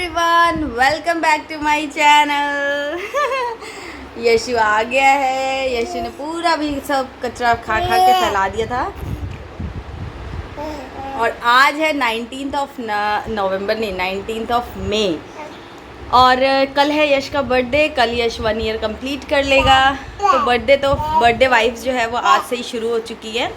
Everyone, welcome back to my channel. Yashu आ गया है। यशु ने पूरा भी सब कचरा खा खा के फैला दिया था। और आज है 19th ऑफ नवंबर, नहीं 19th ऑफ मई। और कल है यश का बर्थडे। कल यश 1 ईयर कंप्लीट कर लेगा। तो बर्थडे वाइब्स जो है वो आज से ही शुरू हो चुकी है।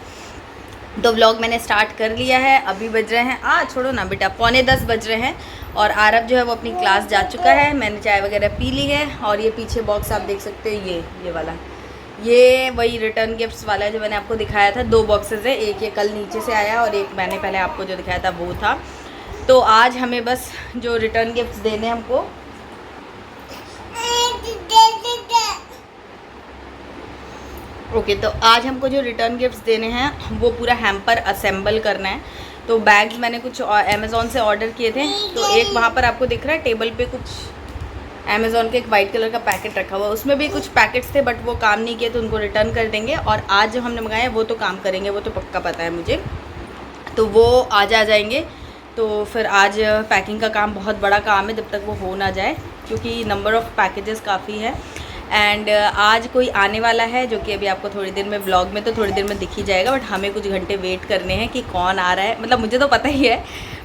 तो व्लॉग मैंने स्टार्ट कर लिया है। अभी बज रहे हैं छोड़ो ना बेटा, 9:45 बज रहे हैं। और आरब जो है वो अपनी क्लास जा चुका है। मैंने चाय वगैरह पी ली है। और ये पीछे बॉक्स आप देख सकते हो, ये वाला, ये वही रिटर्न गिफ्ट्स वाला है जो मैंने आपको दिखाया था। 2 बॉक्सेस है, एक ये कल नीचे से आया और एक मैंने पहले आपको जो दिखाया था वो था। तो आज हमें बस जो रिटर्न गिफ्ट्स देने हमको, ओके तो आज हमको जो रिटर्न गिफ्ट्स देने हैं वो पूरा हैम्पर असेंबल करना है। तो बैग्स मैंने कुछ अमेज़ॉन से ऑर्डर किए थे। तो एक वहाँ पर आपको दिख रहा है टेबल पे कुछ अमेज़ॉन का एक वाइट कलर का पैकेट रखा हुआ, उसमें भी कुछ पैकेट्स थे बट वो काम नहीं किए तो उनको रिटर्न कर देंगे। और आज जो हमने मंगाया वो तो काम करेंगे, वो तो पक्का पता है मुझे। तो वो आज आ जाएंगे। तो फिर आज पैकिंग का काम बहुत बड़ा काम है, जब तक वो हो ना जाए, क्योंकि नंबर ऑफ़ पैकेजेस काफ़ी है। एंड आज कोई आने वाला है जो कि अभी आपको थोड़ी देर में ब्लॉग में तो थोड़ी देर में दिख ही जाएगा। बट हमें कुछ घंटे वेट करने हैं कि कौन आ रहा है। मतलब मुझे तो पता ही है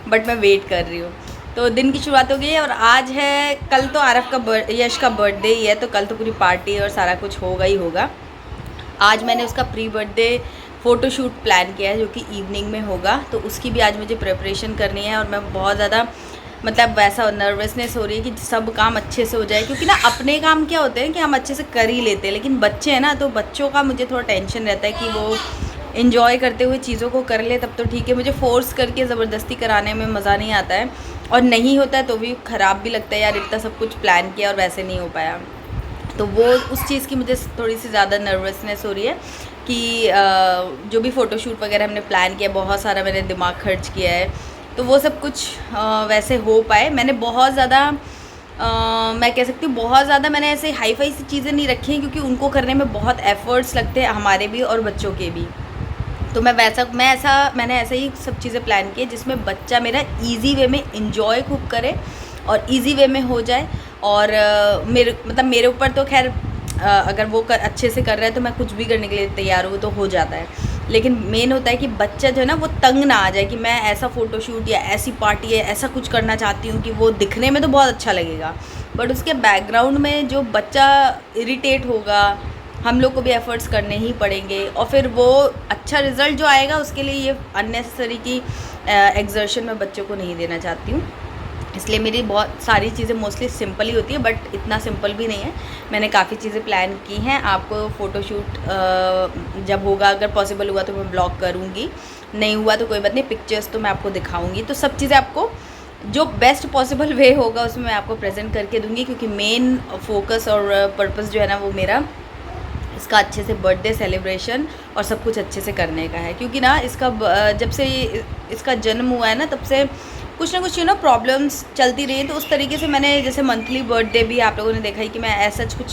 बट मैं वेट कर रही हूँ। तो दिन की शुरुआत हो गई है। और आज है, कल तो आरफ का यश का बर्थडे ही है, तो कल तो पूरी पार्टी और सारा कुछ होगा ही होगा। आज मैंने उसका प्री बर्थडे फ़ोटोशूट प्लान किया है जो कि इवनिंग में होगा। तो उसकी भी आज मुझे प्रिपरेशन करनी है। और मैं बहुत ज़्यादा मतलब वैसा नर्वसनेस हो रही है कि सब काम अच्छे से हो जाए, क्योंकि ना अपने काम क्या होते हैं कि हम अच्छे से कर ही लेते हैं, लेकिन बच्चे हैं ना, तो बच्चों का मुझे थोड़ा टेंशन रहता है कि वो इन्जॉय करते हुए चीज़ों को कर ले तब तो ठीक है। मुझे फ़ोर्स करके ज़बरदस्ती कराने में मज़ा नहीं आता है। और नहीं होता है तो भी ख़राब भी लगता है, यार इतना सब कुछ प्लान किया और वैसे नहीं हो पाया। तो वो उस चीज़ की मुझे थोड़ी सी ज़्यादा नर्वसनेस हो रही है कि जो भी फ़ोटोशूट वगैरह हमने प्लान किया, बहुत सारा मैंने दिमाग खर्च किया है, तो वो सब कुछ वैसे हो पाए। मैंने बहुत ज़्यादा मैं कह सकती हूँ बहुत ज़्यादा मैंने ऐसे हाई फाई सी चीज़ें नहीं रखी हैं, क्योंकि उनको करने में बहुत एफ़र्ट्स लगते हैं, हमारे भी और बच्चों के भी। तो मैंने ऐसा ही सब चीज़ें प्लान की जिसमें बच्चा मेरा इजी वे में इंजॉय खूब करे और इजी वे में हो जाए। और मेरे ऊपर तो खैर अगर वो अच्छे से कर रहा है तो मैं कुछ भी करने के लिए तैयार हूँ, तो हो जाता है। लेकिन मेन होता है कि बच्चा जो है ना वो तंग ना आ जाए कि मैं ऐसा फ़ोटोशूट या ऐसी पार्टी या ऐसा कुछ करना चाहती हूँ कि वो दिखने में तो बहुत अच्छा लगेगा बट उसके बैकग्राउंड में जो बच्चा इरिटेट होगा, हम लोग को भी एफ़र्ट्स करने ही पड़ेंगे। और फिर वो अच्छा रिज़ल्ट जो आएगा उसके लिए ये अननेसेसरी की एक्सर्शन मैं बच्चों को नहीं देना चाहती हूँ। इसलिए मेरी बहुत सारी चीज़ें मोस्टली सिंपल ही होती है, बट इतना सिंपल भी नहीं है। मैंने काफ़ी चीज़ें प्लान की हैं। आपको फ़ोटोशूट जब होगा, अगर पॉसिबल हुआ तो मैं ब्लॉग करूँगी, नहीं हुआ तो कोई बात नहीं, पिक्चर्स तो मैं आपको दिखाऊँगी। तो सब चीज़ें आपको जो बेस्ट पॉसिबल वे होगा उसमें मैं आपको प्रेजेंट करके दूँगी, क्योंकि मेन फोकस और पर्पस जो है ना वो मेरा इसका अच्छे से बर्थडे सेलिब्रेशन और सब कुछ अच्छे से करने का है। क्योंकि ना इसका जब से इसका जन्म हुआ है ना तब से कुछ ना कुछ प्रॉब्लम्स चलती रही। तो उस तरीके से मैंने जैसे मंथली बर्थडे भी आप लोगों ने देखा ही कि मैं ऐसा कुछ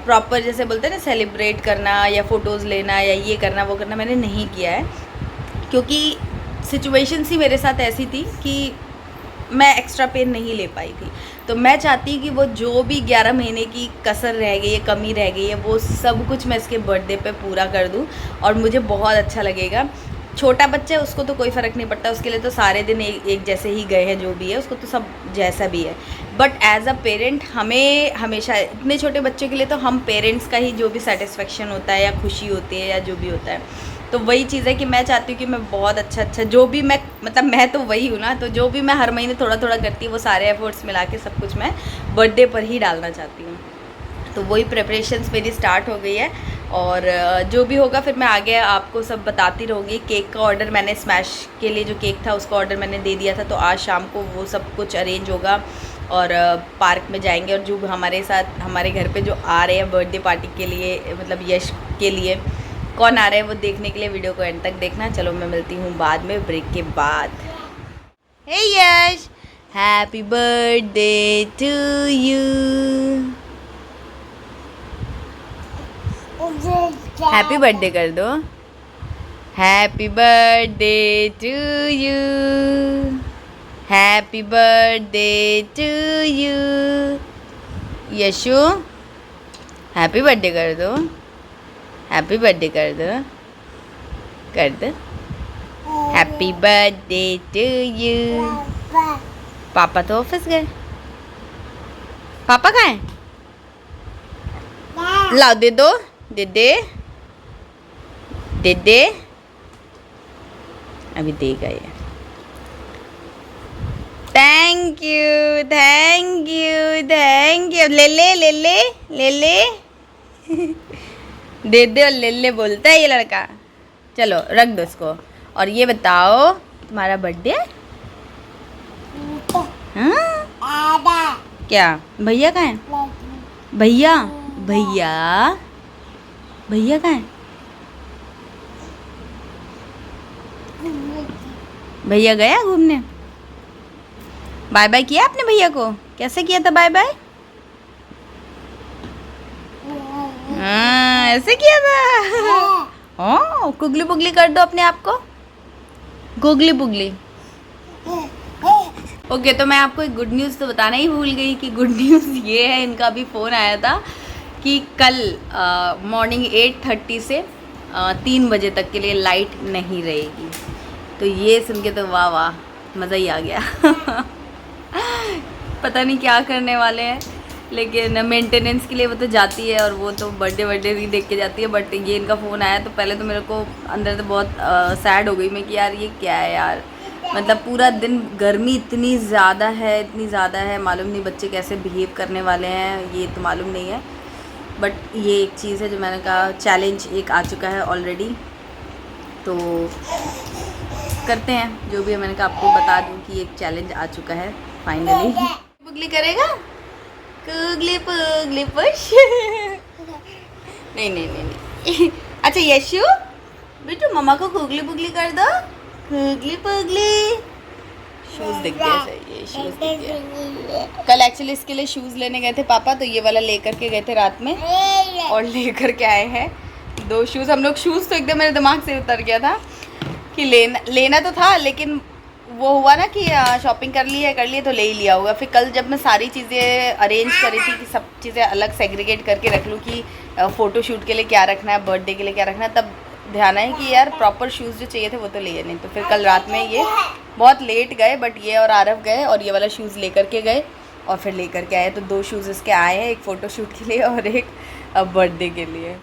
प्रॉपर जैसे बोलते हैं ना सेलिब्रेट करना या फ़ोटोज़ लेना या ये करना वो करना मैंने नहीं किया है, क्योंकि सिचुएशंस ही मेरे साथ ऐसी थी कि मैं एक्स्ट्रा पेन नहीं ले पाई थी। तो मैं चाहती हूँ कि वो जो भी 11 महीने की कसर रह गई है, कमी रह गई है, वो सब कुछ मैं इसके बर्थडे पे पूरा कर दूँ और मुझे बहुत अच्छा लगेगा। छोटा बच्चा है उसको तो कोई फ़र्क नहीं पड़ता, उसके लिए तो सारे दिन एक जैसे ही गए हैं, जो भी है उसको तो सब जैसा भी है। बट एज़ अ पेरेंट हमें हमेशा इतने छोटे बच्चों के लिए तो हम पेरेंट्स का ही जो भी सेटिस्फेक्शन होता है या खुशी होती है या जो भी होता है, तो वही चीज़ है कि मैं चाहती हूँ कि मैं बहुत अच्छा जो भी मैं तो वही हूँ ना, तो जो भी मैं हर महीने थोड़ा थोड़ा करती हूँ वो सारे एफर्ट्स मिला के सब कुछ मैं बर्थडे पर ही डालना चाहती हूँ। तो वही प्रिपरेशंस मेरी स्टार्ट हो गई है। और जो भी होगा फिर मैं आगे आपको सब बताती रहूँगी। केक का ऑर्डर मैंने स्मैश के लिए जो केक था उसका ऑर्डर मैंने दे दिया था, तो आज शाम को वो सब कुछ अरेंज होगा और पार्क में जाएंगे। और जो हमारे साथ हमारे घर पे जो आ रहे हैं बर्थडे पार्टी के लिए, मतलब यश के लिए कौन आ रहा है वो देखने के लिए वीडियो को एंड तक देखना। चलो मैं मिलती हूँ बाद में, ब्रेक के बाद। Hey Yash, happy birthday to you. Happy birthday कर दो। Happy birthday to you. Happy birthday to you. Yashu happy birthday कर दो, हैप्पी बर्थडे कर दो, कर दो। Happy birthday to you. पापा तो ऑफिस गए। पापा कहाँ हैं? लाओ दे दो, दे दे, दे दे। अभी देगा ये। Thank you, thank you, thank you. ले ले ले ले ले ले। दे दे और ले ले बोलता है ये लड़का। चलो रख दो इसको। और ये बताओ तुम्हारा बर्थडे है? हाँ? क्या भैया कहाँ है? भैया भैया भैया कहाँ है? भैया गया घूमने? बाय बाय किया आपने भैया को? कैसे किया था बाय बाय? हाँ ऐसे किया था। हाँ गुगली बुगली कर दो अपने आप को, गुगली बुगली। ओके तो मैं आपको एक गुड न्यूज़ तो बताना ही भूल गई कि गुड न्यूज़ ये है, इनका भी फ़ोन आया था कि कल मॉर्निंग 8:30 से 3 बजे तक के लिए लाइट नहीं रहेगी। तो ये सुन के तो वाह वाह मज़ा ही आ गया। पता नहीं क्या करने वाले हैं, लेकिन मेंटेनेंस के लिए वो तो जाती है और वो तो बर्थडे भी देख के जाती है। बट ये इनका फ़ोन आया तो पहले तो मेरे को अंदर तो बहुत सैड हो गई मैं कि यार ये क्या है यार। मतलब पूरा दिन गर्मी इतनी ज़्यादा है, मालूम नहीं बच्चे कैसे बिहेव करने वाले हैं, ये तो मालूम नहीं है। बट ये एक चीज़ है जो मैंने कहा, चैलेंज एक आ चुका है ऑलरेडी, तो करते हैं जो भी है। मैंने कहा आपको बता दूं कि एक चैलेंज आ चुका है फाइनली। पुगली करेगा, कुगली पुगली पुश। नहीं नहीं नहीं नहीं। अच्छा यशु बेटू मम्मा को कुगली पुगली कर दो, कुगली पुगली। शूज़ दिख गया सही, ये शूज़ दिख गया। कल एक्चुअली इसके लिए शूज़ लेने गए थे पापा, तो ये वाला लेकर के गए थे रात में और लेकर के आए हैं 2 शूज़। हम लोग शूज़ तो एकदम मेरे दिमाग से उतर गया था कि लेना तो था, लेकिन वो हुआ ना कि शॉपिंग कर लिए तो ले ही लिया होगा। फिर कल जब मैं सारी चीज़ें अरेंज करी थी कि सब चीज़ें अलग सेग्रीगेट करके रख लूँ कि फ़ोटो शूट के लिए क्या रखना है, बर्थडे के लिए क्या रखना है, तब ध्यान है कि यार प्रॉपर शूज़ जो चाहिए थे वो तो लिए नहीं। तो फिर कल रात में ये बहुत लेट गए, बट ये और आरव गए और ये वाला शूज़ लेकर के गए और फिर लेकर के आए। तो 2 शूज़ इसके आए हैं, एक फ़ोटो शूट के लिए और एक बर्थडे के लिए।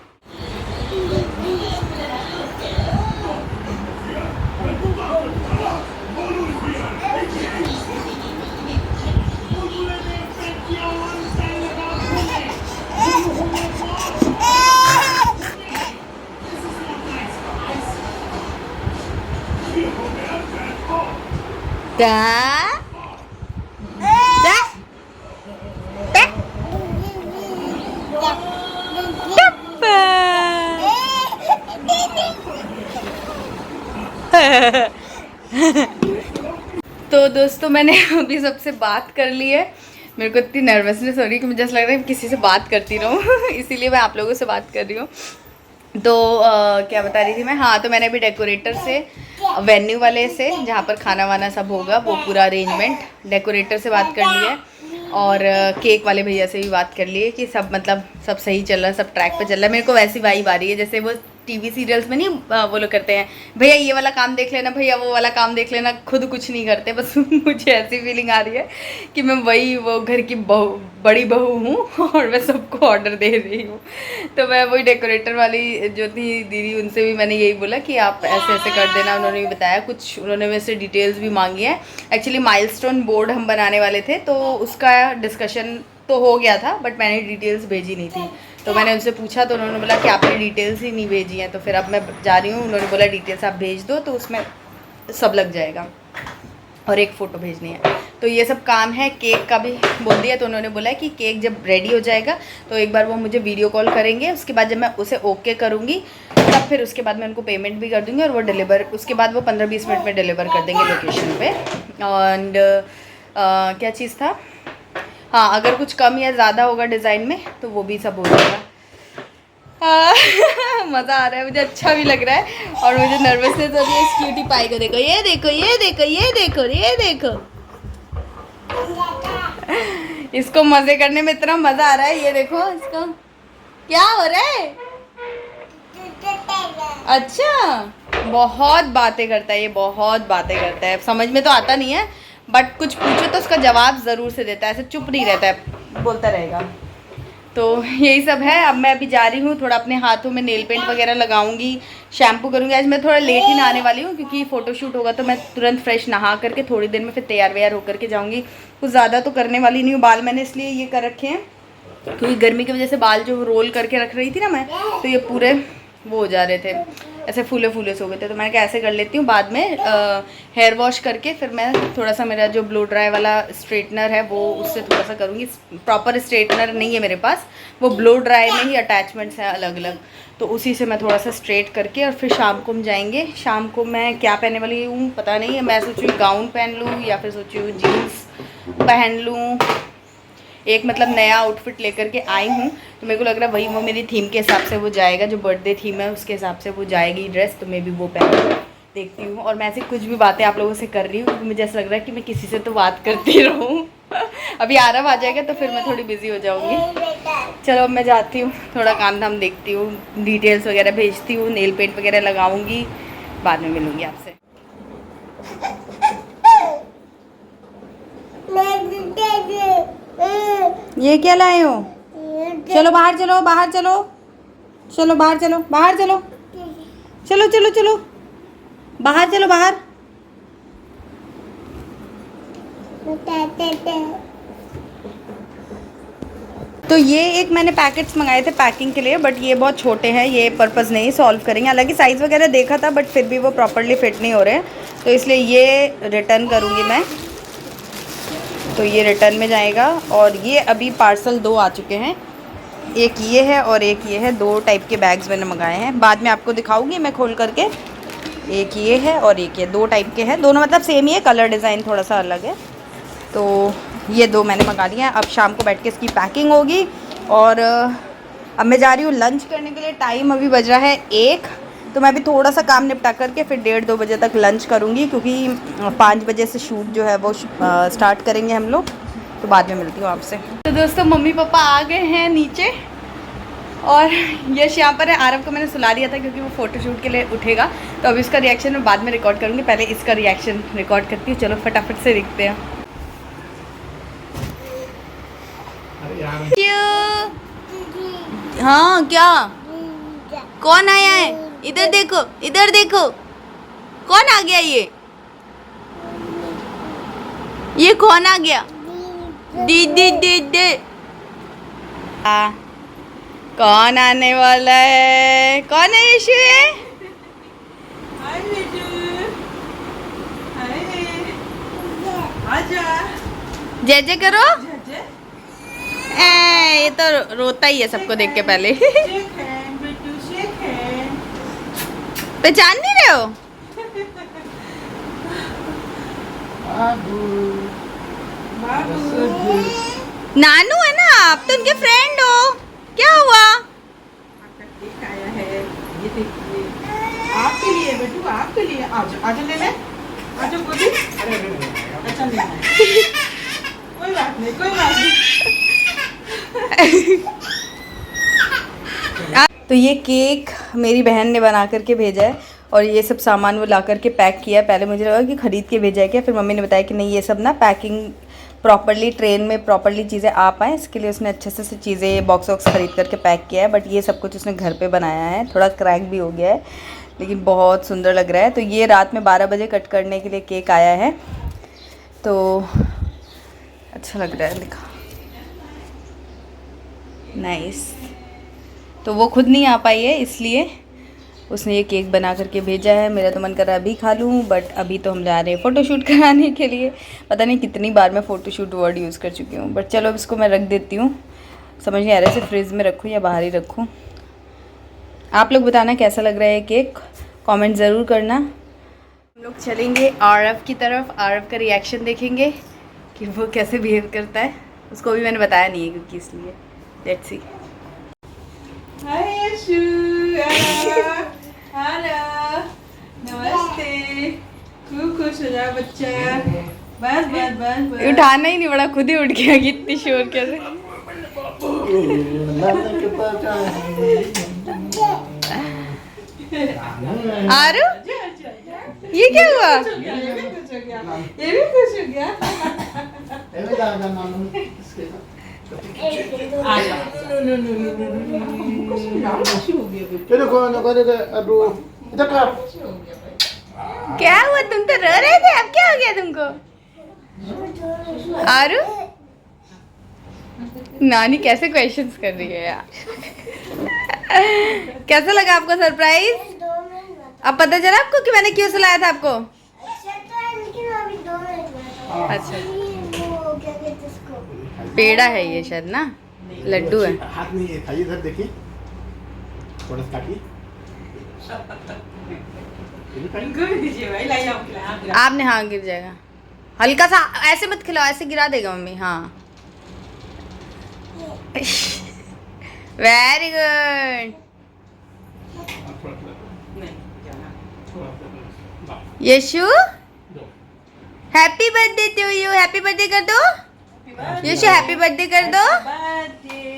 तो दोस्तों मैंने अभी सबसे बात कर ली है। मेरे को इतनी नर्वसनेस हो रही है कि मुझे ऐसा लग रहा है किसी से बात करती रहूँ। इसीलिए मैं आप लोगों से बात कर रही हूँ। तो क्या बता रही थी मैं, हाँ तो मैंने अभी डेकोरेटर से, वेन्यू वाले से जहाँ पर खाना वाना सब होगा वो पूरा अरेंजमेंट डेकोरेटर से बात कर ली है और केक वाले भैया से भी बात कर ली है कि सब मतलब सब सही चल रहा है, सब ट्रैक पे चल रहा है। मेरे को वैसी वाइब आ रही है जैसे वो टीवी सीरियल्स में नहीं वो लोग करते हैं, भैया ये वाला काम देख लेना, भैया वो वाला काम देख लेना, खुद कुछ नहीं करते। बस मुझे ऐसी फीलिंग आ रही है कि मैं वही वो घर की बड़ी बहू हूँ और मैं सबको ऑर्डर दे रही हूँ। तो मैं वही डेकोरेटर वाली जो थी दीदी, उनसे भी मैंने यही बोला कि आप ऐसे ऐसे कर देना। उन्होंने भी बताया, कुछ उन्होंने मेरे से डिटेल्स भी मांगी है। एक्चुअली माइलस्टोन बोर्ड हम बनाने वाले थे तो उसका डिस्कशन तो हो गया था, बट मैंने डिटेल्स भेजी नहीं थी। तो मैंने उनसे पूछा तो उन्होंने बोला कि आपने डिटेल्स ही नहीं भेजी हैं। तो फिर अब मैं जा रही हूँ, उन्होंने बोला डिटेल्स आप भेज दो तो उसमें सब लग जाएगा और एक फ़ोटो भेजनी है। तो ये सब काम है। केक का भी बोल दिया, तो उन्होंने बोला कि केक जब रेडी हो जाएगा तो एक बार वो मुझे वीडियो कॉल करेंगे। उसके बाद जब मैं उसे ओके करूँगी तब फिर उसके बाद मैं उनको पेमेंट भी कर दूँगी और वो डिलीवर, उसके बाद वो 15-20 मिनट में डिलीवर कर देंगे लोकेशन पे। एंड क्या चीज़ था, हाँ अगर कुछ कम या ज़्यादा होगा डिज़ाइन में तो वो भी सब हो जाएगा। मज़ा आ रहा है मुझे, अच्छा भी लग रहा है और मुझे नर्वसनेस हो रही है। इस क्यूटी पाई को देखो, ये देखो ये देखो ये देखो ये देखो, इसको मजे करने में इतना मजा आ रहा है। ये देखो इसको क्या हो रहा है। अच्छा, बहुत बातें करता है ये, बहुत बातें करता है। समझ में तो आता नहीं है, बट कुछ पूछो तो उसका जवाब ज़रूर से देता है, ऐसे चुप नहीं रहता है, बोलता रहेगा। तो यही सब है। अब मैं अभी जा रही हूँ, थोड़ा अपने हाथों में नेल पेंट वगैरह लगाऊंगी, शैम्पू करूँगी। आज मैं थोड़ा लेट ही नहाने वाली हूँ क्योंकि फ़ोटोशूट होगा, तो मैं तुरंत फ्रेश नहा करके थोड़ी देर में फिर तैयार व्यार होकर के जाऊँगी। कुछ ज़्यादा तो करने वाली नहीं हूँ। बाल मैंने इसलिए ये कर रखे हैं क्योंकि गर्मी की वजह से बाल जो रोल करके रख रही थी ना मैं, तो ये पूरे वो हो जा रहे थे, ऐसे फूले फूले से हो गए थे। तो मैंने कहा ऐसे कर लेती हूँ, बाद में हेयर वॉश करके फिर मैं थोड़ा सा, मेरा जो ब्लो ड्राई वाला स्ट्रेटनर है वो उससे थोड़ा सा करूँगी। प्रॉपर स्ट्रेटनर नहीं है मेरे पास, वो ब्लो ड्राई में ही अटैचमेंट्स हैं अलग अलग, तो उसी से मैं थोड़ा सा स्ट्रेट करके और फिर शाम को हम जाएंगे। शाम को मैं क्या पहनने वाली हूँ पता नहीं है, मैं सोची हूँ गाउन पहन लूँ या फिर सोची हूँ जीन्स पहन लूँ। एक मतलब नया आउटफिट लेकर के आई हूँ, तो मेरे को लग रहा है वही वो मेरी थीम के हिसाब से वो जाएगा, जो बर्थडे थीम है उसके हिसाब से वो जाएगी ड्रेस, तो मैं भी वो पहन देखती हूँ। और मैं ऐसे कुछ भी बातें आप लोगों से कर रही हूँ क्योंकि मुझे ऐसा लग रहा है कि मैं किसी से तो बात करती रहूँ। अभी आराम आ जाएगा तो फिर मैं थोड़ी बिजी हो जाऊँगी। चलो अब मैं जाती हूँ, थोड़ा काम धाम देखती हूँ, डिटेल्स वगैरह भेजती हूँ, नेल पेंट वगैरह लगाऊँगी, बाद में मिलूँगी आपसे। ये क्या लाए हो? चलो बाहर चलो, बाहर चलो, चलो बाहर चलो, बाहर चलो, चलो चलो चलो बाहर चलो, बाहर। तो ये एक मैंने पैकेट्स मंगाए थे पैकिंग के लिए, बट ये बहुत छोटे हैं, ये पर्पज़ नहीं सॉल्व करेंगे। हालांकि साइज़ वगैरह देखा था बट फिर भी वो प्रॉपरली फिट नहीं हो रहे हैं, तो इसलिए ये रिटर्न करूँगी मैं। तो ये रिटर्न में जाएगा। और ये अभी पार्सल 2 आ चुके हैं, एक ये है और एक ये है। 2 टाइप के बैग्स मैंने मंगाए हैं, बाद में आपको दिखाऊंगी मैं खोल करके। एक ये है और एक ये, 2 टाइप के हैं, दोनों मतलब सेम ही है, कलर डिज़ाइन थोड़ा सा अलग है। तो ये 2 मैंने मंगा लिए हैं। अब शाम को बैठ के इसकी पैकिंग होगी। और अब मैं जा रही हूँ लंच करने के लिए। टाइम अभी बज रहा है 1, तो मैं भी थोड़ा सा काम निपटा करके फिर 1:30-2 बजे तक लंच करूँगी, क्योंकि 5 बजे से शूट जो है वो स्टार्ट करेंगे हम लोग। तो बाद में मिलती हूँ आपसे। तो दोस्तों मम्मी पापा आ गए हैं नीचे और यश यहाँ पर है। आरव को मैंने सुला दिया था क्योंकि वो फ़ोटोशूट के लिए उठेगा, तो अभी उसका रिएक्शन मैं बाद में रिकॉर्ड करूँगी, पहले इसका रिएक्शन रिकॉर्ड करती हूँ। चलो फटाफट से देखते हैं। हाँ क्या, कौन आया है? इधर देखो, इधर देखो, कौन आ गया? ये कौन आ गया? दीदी दीदी। कौन आने वाला है? कौन है यशु? जय जय करो। ये तो रोता ही है सबको देख के पहले। पहचान नहीं रहे हो? नानू है ना, आप तो उनके फ्रेंड हो। क्या हुआ? आया है, ये देखिए आपके लिए बेटू, आपके लिए। आजा ले ले, आजा गोदी। अच्छा नहीं, कोई बात नहीं, कोई बात नहीं। तो ये केक मेरी बहन ने बना करके भेजा है और ये सब सामान वो ला करके पैक किया है। पहले मुझे लगा कि ख़रीद के भेजा है क्या, फिर मम्मी ने बताया कि नहीं, ये सब ना पैकिंग प्रॉपरली, ट्रेन में प्रॉपरली चीज़ें आ पाएँ इसके लिए उसने अच्छे से चीज़ें बॉक्स वॉक्स ख़रीद करके पैक किया है। बट ये सब कुछ उसने घर पे बनाया है, थोड़ा क्रैक भी हो गया है लेकिन बहुत सुंदर लग रहा है। तो ये रात में 12 बजे कट करने के लिए केक आया है, तो अच्छा लग रहा है, दिखा, नाइस। तो वो खुद नहीं आ पाई है इसलिए उसने ये केक बना करके भेजा है। मेरा तो मन कर रहा है अभी खा लूँ, बट अभी तो हम जा रहे हैं फ़ोटोशूट कराने के लिए। पता नहीं कितनी बार मैं फ़ोटोशूट वर्ड यूज़ कर चुकी हूँ, बट चलो अब इसको मैं रख देती हूँ। समझ नहीं आ रहा है इसे फ्रिज में रखूँ या बाहर ही रखूँ। आप लोग बताना कैसा लग रहा है केक, कमेंट ज़रूर करना। हम लोग चलेंगे आरव की तरफ, आरव का रिएक्शन देखेंगे कि वो कैसे बिहेव करता है। उसको भी मैंने बताया नहीं है क्योंकि इसलिए। Let's see. हेलो, नमस्ते। खूब खुश हो जा बच्चा, बस बस बस उठाना ही नहीं पड़ा, खुद ही उठ गया। कितनी शोर कैसे। आरू ये क्या हुआ? ये भी खुश हो गया। क्या हुआ? तुम तो रो रहे थे, अब क्या हो गया तुमको? आरू नानी कैसे क्वेश्चंस कर रही है यार। कैसा लगा आपको सरप्राइज? अब पता चला आपको कि मैंने क्यों सुलाया था आपको? अच्छा पेड़ा है ये शायद ना, लड्डू है। हाथ नहीं है, खाइए इधर देखिए, थोड़ा सा काटिए। आपने हाँ गिर जाएगा, हल्का सा ऐसे मत खिलाओ, ऐसे गिरा देगा मम्मी। हाँ very good. Yashu happy birthday to you, happy birthday कर दो यशु, हैप्पी बर्थडे कर दो।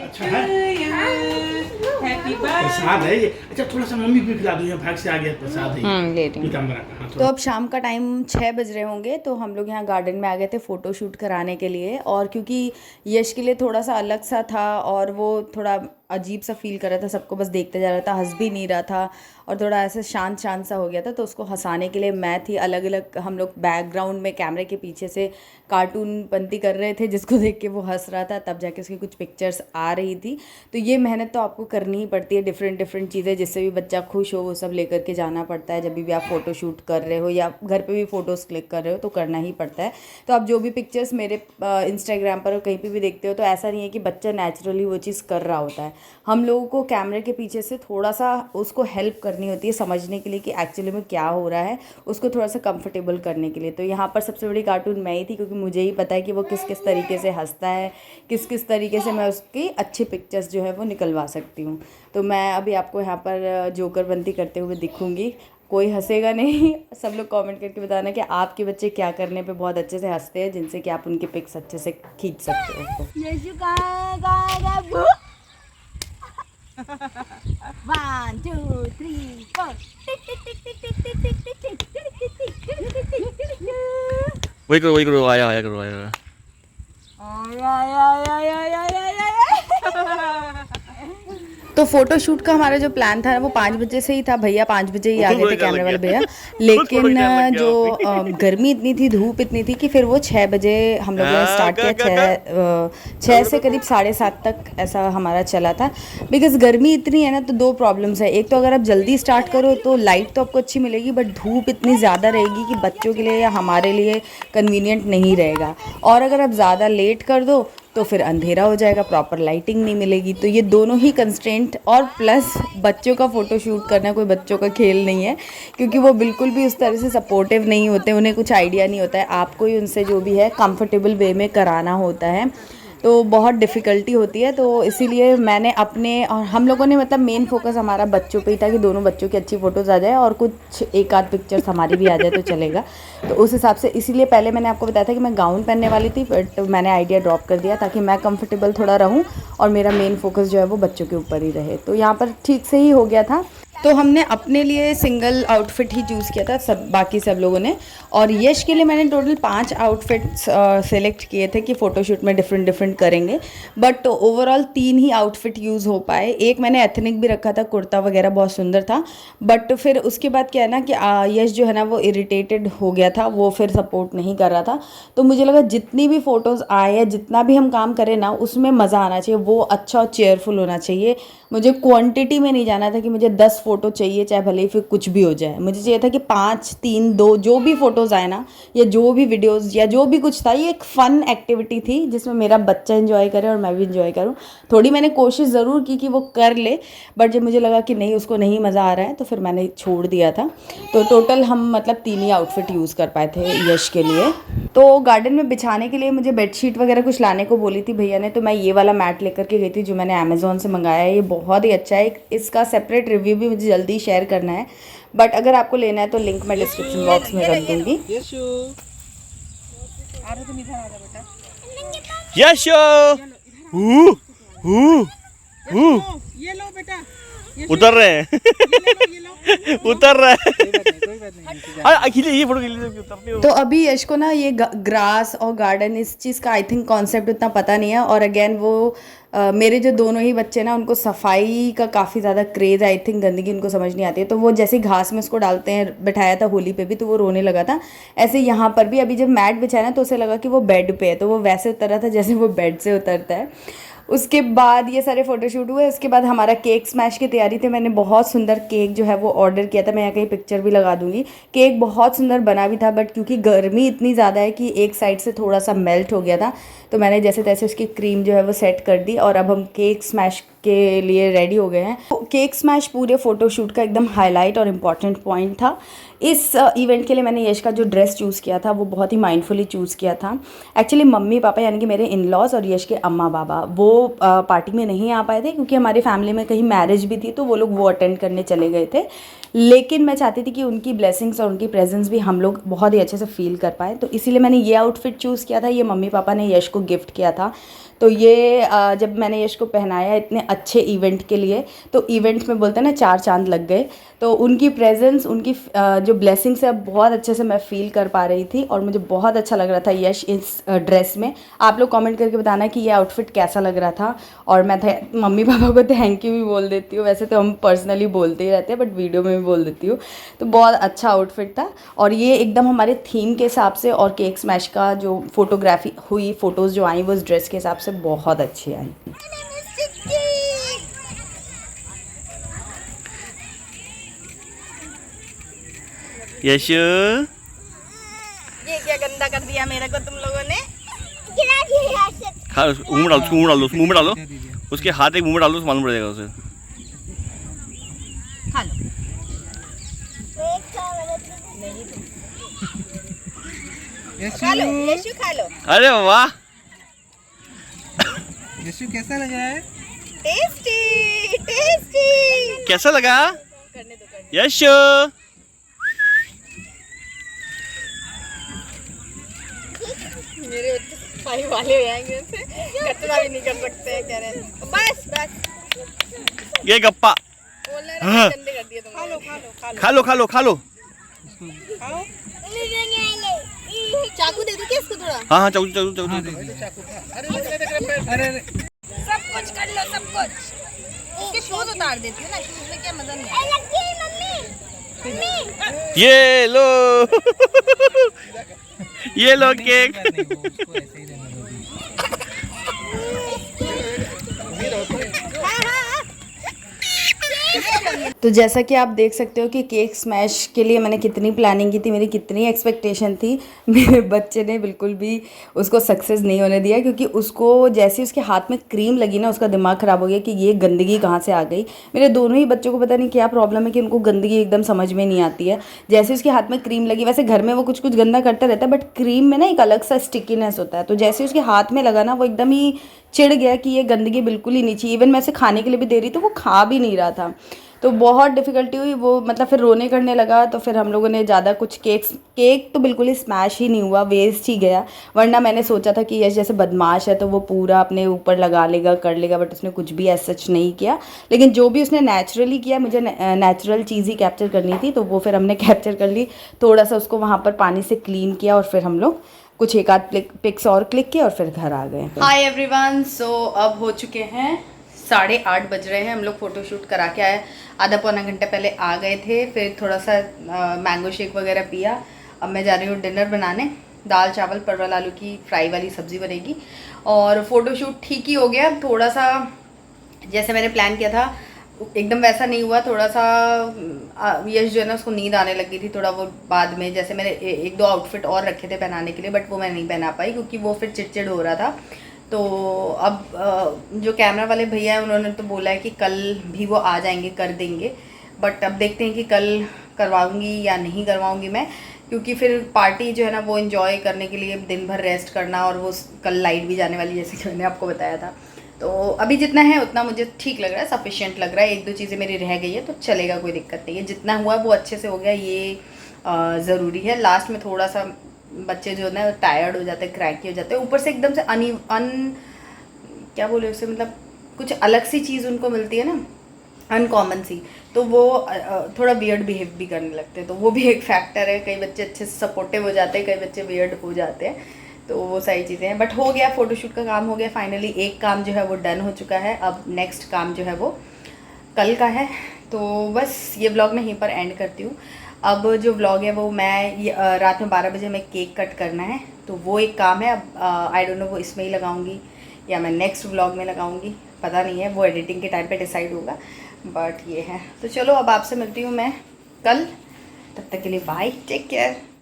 अच्छा है, प्रसाद है ये। अच्छा थोड़ा सा मम्मी को खिला दो, यहाँ भाग से आ गया प्रसाद है। ले रही हूँ। तो अब शाम का टाइम 6 बज रहे होंगे, तो हम लोग यहाँ गार्डन में आ गए थे फ़ोटो शूट कराने के लिए। और क्योंकि यश के लिए थोड़ा सा अलग सा था और वो थोड़ा अजीब सा फील कर रहा था, सबको बस देखते जा रहा था, हंस भी नहीं रहा था और थोड़ा ऐसे शांत शांत सा हो गया था। तो उसको हंसाने के लिए मैं थी, अलग अलग हम लोग बैकग्राउंड में कैमरे के पीछे से कार्टून पंती कर रहे थे, जिसको देख के वो हंस रहा था, तब जाके उसकी कुछ पिक्चर्स आ रही थी। तो ये मेहनत तो आपको करनी ही पड़ती है, डिफरेंट चीज़ें जिससे भी बच्चा खुश हो वो सब लेकर के जाना पड़ता है। जब भी आप फ़ोटो शूट कर रहे हो या घर पे भी फ़ोटोज़ क्लिक कर रहे हो तो करना ही पड़ता है। तो आप जो भी पिक्चर्स मेरे इंस्टाग्राम पर और कहीं पे भी देखते हो, तो ऐसा नहीं है कि बच्चा नेचुरली वो चीज़ कर रहा होता है। हम लोगों को कैमरे के पीछे से थोड़ा सा उसको हेल्प करनी होती है समझने के लिए कि एक्चुअली में क्या हो रहा है, उसको थोड़ा सा कंफर्टेबल करने के लिए। तो यहाँ पर सबसे बड़ी कार्टून मैं ही थी, क्योंकि मुझे ही पता है कि वो किस किस तरीके से हंसता है, किस किस तरीके से मैं उसकी अच्छी पिक्चर्स जो है वो निकलवा सकती हूँ। तो मैं अभी आपको यहाँ पर जोकर बनती करते हुए दिखूँगी। कोई हंसेगा नहीं। सब लोग कमेंट करके बताना कि आपके बच्चे क्या करने पे बहुत अच्छे से हंसते हैं, जिनसे कि आप उनकी पिक्स अच्छे से खींच सकते हो। 1 2 3 4 वही करो आया करो आया। तो फोटो शूट का हमारा जो प्लान था वो 5 बजे से ही था। भैया 5 बजे ही आ गए थे, कैमरे वाले भैया। लेकिन जो गर्मी इतनी थी, धूप इतनी थी कि फिर वो 6 बजे हम लोगों ने स्टार्ट किया। 6 से करीब 7:30 तक ऐसा हमारा चला था। बिकॉज़ गर्मी इतनी है ना, तो 2 प्रॉब्लम्स है। एक तो अगर आप जल्दी स्टार्ट करो तो लाइट तो आपको अच्छी मिलेगी, बट धूप इतनी ज़्यादा रहेगी कि बच्चों के लिए या हमारे लिए कन्वीनियंट नहीं रहेगा। और अगर आप ज़्यादा लेट कर दो तो फिर अंधेरा हो जाएगा, प्रॉपर लाइटिंग नहीं मिलेगी। तो ये दोनों ही कंस्ट्रेंट, और प्लस बच्चों का फ़ोटो शूट करना कोई बच्चों का खेल नहीं है, क्योंकि वो बिल्कुल भी उस तरह से सपोर्टिव नहीं होते, उन्हें कुछ आइडिया नहीं होता है। आपको ही उनसे जो भी है कंफर्टेबल वे में कराना होता है, तो बहुत डिफ़िकल्टी होती है। तो इसीलिए मैंने अपने और हम लोगों ने मतलब मेन फोकस हमारा बच्चों पे ही था कि दोनों बच्चों की अच्छी फ़ोटोज़ आ जाए और कुछ एक आध पिक्चर्स हमारी भी आ जाए तो चलेगा। तो उस हिसाब से इसीलिए पहले मैंने आपको बताया था कि मैं गाउन पहनने वाली थी, बट मैंने आइडिया ड्रॉप कर दिया ताकि मैं कंफर्टेबल थोड़ा रहूँ और मेरा मेन फोकस जो है वो बच्चों के ऊपर ही रहे। तो यहाँ पर ठीक से ही हो गया था। तो हमने अपने लिए सिंगल आउटफिट ही चूज़ किया था, बाकी सब लोगों ने। और यश के लिए मैंने टोटल 5 आउटफिट्स सेलेक्ट किए थे कि फ़ोटोशूट में डिफरेंट करेंगे, but overall 3 he outfit use हो पाए। एक मैंने एथनिक भी रखा था, कुर्ता वगैरह बहुत सुंदर था, बट फिर उसके बाद क्या है ना कि यश जो है ना वो इरिटेटेड हो गया था, वो फिर सपोर्ट नहीं कर रहा था। तो मुझे लगा जितनी भी फ़ोटोज़ आए या जितना भी हम काम करें ना, उसमें मज़ा आना चाहिए, वो अच्छा और चेयरफुल होना चाहिए। मुझे क्वांटिटी में नहीं जाना था कि मुझे 10 फ़ोटो चाहिए, चाहे भले ही फिर कुछ भी हो जाए। मुझे चाहिए था कि 5 3 2 जो भी फ़ोटोज़ आए ना, या जो भी वीडियोज़ या जो भी कुछ था, ये एक फ़न एक्टिविटी थी जिसमें मेरा बच्चा एंजॉय करे और मैं भी एंजॉय करूँ। थोड़ी मैंने कोशिश ज़रूर की कि वो कर ले, बट जब मुझे लगा कि नहीं, उसको नहीं मज़ा आ रहा है, तो फिर मैंने छोड़ दिया था। तो टोटल हम मतलब 3 ही आउटफिट यूज़ कर पाए थे यश के लिए। तो गार्डन में बिछाने के लिए मुझे बेडशीट वगैरह कुछ लाने को बोली थी भैया ने, तो मैं ये वाला मैट लेकर के गई थी जो मैंने अमेज़ॉन से मंगाया है। ये बहुत ही अच्छा है, इसका सेपरेट रिव्यू भी मुझे जल्दी शेयर करना है, बट अगर आपको लेना है तो लिंक मैं डिस्क्रिप्शन बॉक्स में रख दूँगी। यश ये लो बेटा, उतर रहे हैं उतर रहे हैं अखिले ये फोटो उतरते हो। तो अभी यश को ना ये ग्रास और गार्डन इस चीज़ का आई थिंक कॉन्सेप्ट उतना पता नहीं है। और अगेन वो मेरे जो दोनों ही बच्चे ना उनको सफाई का काफ़ी ज़्यादा क्रेज़, आई थिंक गंदगी उनको समझ नहीं आती है। तो वो जैसे घास में उसको डालते हैं, बिठाया था होली पे भी तो वो रोने लगा था। ऐसे यहाँ पर भी अभी जब मैट बिछाया ना तो उसे लगा कि वो बेड पे है, तो वो वैसे उतर रहा था जैसे वो बेड से उतरता है। उसके बाद ये सारे फ़ोटोशूट हुए। उसके बाद हमारा केक स्मैश की तैयारी थी। मैंने बहुत सुंदर केक जो है वो ऑर्डर किया था, मैं यहाँ कहीं पिक्चर भी लगा दूँगी। केक बहुत सुंदर बना भी था, बट क्योंकि गर्मी इतनी ज़्यादा है कि एक साइड से थोड़ा सा मेल्ट हो गया था, तो मैंने जैसे तैसे उसकी क्रीम जो है वो सेट कर दी और अब हम केक स्मैश के लिए रेडी हो गए हैं। तो केक स्मैश पूरे फ़ोटोशूट का एकदम हाईलाइट और इम्पॉर्टेंट पॉइंट था। इस इवेंट के लिए मैंने यश का जो ड्रेस चूज़ किया था वो बहुत ही माइंडफुली चूज़ किया था। एक्चुअली मम्मी पापा यानी कि मेरे इन लॉज और यश के अम्मा बाबा वो पार्टी में नहीं आ पाए थे क्योंकि हमारी फैमिली में कहीं मैरिज भी थी, तो वो लोग वो अटेंड करने चले गए थे। लेकिन मैं चाहती थी कि उनकी ब्लेसिंग्स और उनकी प्रेजेंस भी हम लोग बहुत ही अच्छे से फील कर पाए, तो इसीलिए मैंने ये आउटफिट चूज़ किया था। ये मम्मी पापा ने यश को गिफ्ट किया था। तो ये जब मैंने यश को पहनाया इतने अच्छे इवेंट के लिए, तो इवेंट में बोलते हैं ना 4 चांद लग गए। तो उनकी प्रेजेंस, उनकी जो ब्लेसिंग्स है बहुत अच्छे से मैं फील कर पा रही थी और मुझे बहुत अच्छा लग रहा था यश इस ड्रेस में। आप लोग कमेंट करके बताना कि ये आउटफिट कैसा लग रहा था। और मैं मम्मी पापा को थैंक यू भी बोल देती हूँ, वैसे तो हम पर्सनली बोलते ही रहते हैं बट वीडियो में भी बोल देती हूँ। तो बहुत अच्छा आउटफिट था और ये एकदम हमारे थीम के हिसाब से और केक स्मैश का जो फोटोग्राफी हुई, फ़ोटोज़ जो आई वो इस ड्रेस के हिसाब से बहुत अच्छी आई। यश ये क्या गंदा कर दिया मेरे को तुम लोगों ने। खा मुंह में डालो, मुंह डालो, मुंह में डालो, उसके हाथ एक मुंह में डालो तो मालूम पड़ जाएगा उसे। खा लो। खा लो यशु, खा लो। अरे वाह यशु कैसा लग रहा है? Tasty tasty. कैसा लगा करने दो यश? मेरे बच्चे सफाई वाले हो जाएंगे, कचरा भी नहीं कर सकते हैं कह रहे हैं। बस बस ये गप्पा हाँ। गंदे कर दिए तुमने। खा लो खा लो खा लो खा लो खा लो। खाओ। चाकू दे दो क्या इसको थोड़ा? हाँ हाँ चाकू चाकू चाकू। अरे सब कुछ कर लो सब कुछ। इसके शूज उतार देती हूँ ना, शूज में क्या मजा नहीं है। ये लो ये लो केक। तो जैसा कि आप देख सकते हो कि केक स्मैश के लिए मैंने कितनी प्लानिंग की थी, मेरी कितनी एक्सपेक्टेशन थी। मेरे बच्चे ने बिल्कुल भी उसको सक्सेस नहीं होने दिया क्योंकि उसको जैसे उसके हाथ में क्रीम लगी ना उसका दिमाग ख़राब हो गया कि ये गंदगी कहाँ से आ गई। मेरे दोनों ही बच्चों को पता नहीं क्या प्रॉब्लम है कि उनको गंदगी एकदम समझ में नहीं आती है। जैसे उसके हाथ में क्रीम लगी, वैसे घर में वो कुछ कुछ गंदा करता रहता है बट क्रीम में ना एक अलग सा स्टिकीनेस होता है, तो जैसे उसके हाथ में लगा ना वो एकदम ही चिढ़ गया कि ये गंदगी बिल्कुल ही नहीं चाहिए। इवन मैं इसे खाने के लिए भी दे रही तो वो खा भी नहीं रहा था, तो बहुत डिफ़िकल्टी हुई। वो मतलब फिर रोने करने लगा, तो फिर हम लोगों ने ज़्यादा कुछ केक तो बिल्कुल ही स्मैश ही नहीं हुआ, वेस्ट ही गया। वरना मैंने सोचा था कि यश जैसे बदमाश है तो वो पूरा अपने ऊपर लगा लेगा, कर लेगा, बट उसने कुछ भी ऐसा सच नहीं किया। लेकिन जो भी उसने नेचुरली किया, मुझे नेचुरल चीज़ ही कैप्चर करनी थी, तो वो फिर हमने कैप्चर कर ली। थोड़ा सा उसको वहाँ पर पानी से क्लीन किया और फिर हम लोग कुछ एक आध पिक्स और क्लिक किए और फिर घर आ गए। हाय एवरीवन, सो अब हो चुके हैं 8:30 बज रहे हैं। हम लोग फ़ोटोशूट करा के आए, आधा पौना घंटे पहले आ गए थे। फिर थोड़ा सा मैंगो शेक वगैरह पिया। अब मैं जा रही हूँ डिनर बनाने। दाल चावल परवल आलू की फ्राई वाली सब्ज़ी बनेगी और फ़ोटोशूट ठीक ही हो गया। थोड़ा सा जैसे मैंने प्लान किया था एकदम वैसा नहीं हुआ। थोड़ा सा यश जो है ना उसको नींद आने लगी थी थोड़ा, वो बाद में जैसे मैंने 1-2 आउटफिट और रखे थे पहनाने के लिए बट वो मैं नहीं पहना पाई क्योंकि वो फिर चिड़चिड़ हो रहा था। तो अब जो कैमरा वाले भैया हैं उन्होंने तो बोला है कि कल भी वो आ जाएंगे, कर देंगे, बट अब देखते हैं कि कल करवाऊंगी या नहीं करवाऊंगी मैं, क्योंकि फिर पार्टी जो है ना वो एंजॉय करने के लिए दिन भर रेस्ट करना और वो कल लाइट भी जाने वाली जैसे कि मैंने आपको बताया था। तो अभी जितना है उतना मुझे ठीक लग रहा है, सफिशिएंट लग रहा है। 1-2 चीज़ें मेरी रह गई है तो चलेगा, कोई दिक्कत नहीं है। जितना हुआ वो अच्छे से हो गया, ये ज़रूरी है। लास्ट में थोड़ा सा बच्चे जो ना टायर्ड हो जाते हैं, क्रैकी हो जाते हैं, ऊपर से एकदम से क्या बोले उसे, मतलब कुछ अलग सी चीज़ उनको मिलती है ना, अनकॉमन सी, तो वो थोड़ा वियर्ड बिहेव भी करने लगते हैं। तो वो भी एक फैक्टर है। कई बच्चे अच्छे से सपोर्टिव हो जाते हैं, कई बच्चे वियर्ड हो जाते हैं, तो वो सारी चीज़ें हैं। बट हो गया, फ़ोटोशूट का काम हो गया फाइनली। एक काम जो है वो डन हो चुका है। अब नेक्स्ट काम जो है वो कल का है। तो बस ये व्लॉग मैं यहीं पर एंड करती हूँ। अब जो व्लॉग है वो मैं रात में 12 बजे में केक कट करना है, तो वो एक काम है। अब आई डोंट नो वो इसमें ही लगाऊंगी या मैं नेक्स्ट व्लॉग में लगाऊंगी, पता नहीं है, वो एडिटिंग के टाइम पे डिसाइड होगा। बट ये है, तो चलो अब आपसे मिलती हूँ मैं कल। तब तक के लिए बाय, टेक केयर।